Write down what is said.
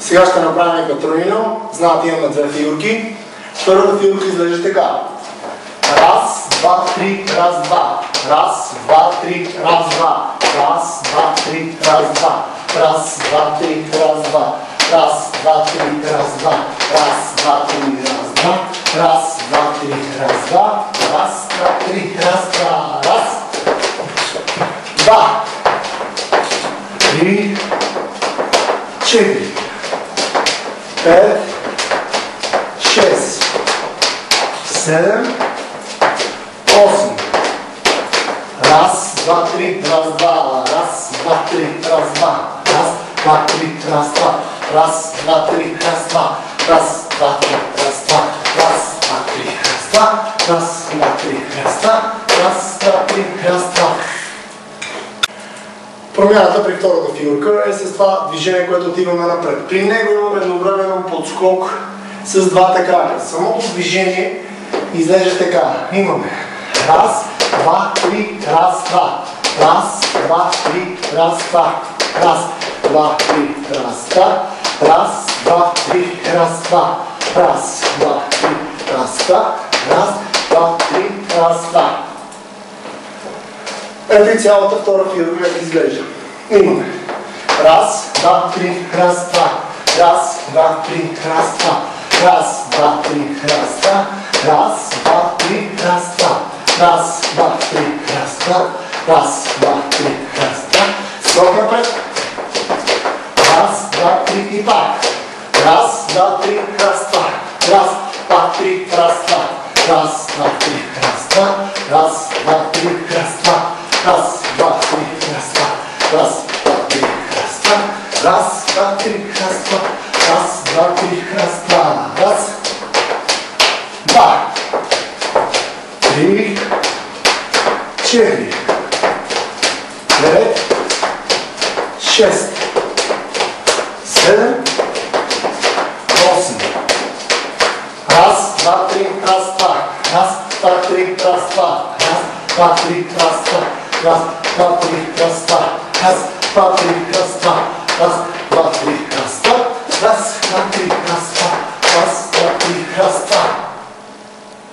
Сега ще направим катронино. Знаете, имаме две фигурки. Първата фигурка изглежда така. Раз, два, три, раз, два. Раз, два, три, раз, два. Раз, два, три, раз, два. Раз, два, три, раз, два. Раз, два, три, раз, два. Раз, два, три, раз, два. Раз, два, три, раз, два. Раз, два, три, раз, два. Раз, два, три, четири, пет, шест, седем, осем. Раз, два, три, раз, два. Раз, два, три, раз, два. Раз, два, три, раз, два. Раз, два, три, раз, два. Раз, два, три, раз, два. Раз, два, три, раз, два. Раз, два, три, раз, два. Раз, два, три, раз, два. Промяната при втората фигурка е с това движение, което отиваме напред. При него имаме едновременен подскок с двата крака. Самото движение изглежда така. Имаме раз, два, три, раз, два. Раз, два, три, раз, два. Раз, два, три, раз, два. Раз, два, три, раз, два. Раз, два, три, раз, два. Раз, два, три, раз, два. Ето и цялата втора фигурка как изглежда. Имаме раз, два, три, раз, два. Раз, два, три, раз, два. Раз, два, три, раз, два. Раз, два, три, раз, два. Раз, два, три, раз, два. Раз, два, три, раз, два. Скок напред. Раз, два, три и пак. Раз, два, три, раз, два. Раз, два, три, раз, два. Раз, два, три, раз, два. Раз, два, три, раз, два. Раз, два, три, раз, два. Раз, два, три, раз, два. Раз, два, три, раз, два. Раз, два, три, раз, два. Раз, два, три, четири, пет, шест, седем, осем. Раз, два, три, раз, два. Раз, два, три, раз, два. Раз, два, три, раз, два. Раз, два, три, раз, два. Раз, два, три, раз, два. Раз, два, три, раз, два. Раз, два, три, раз, два. Раз, два, три, раз, два.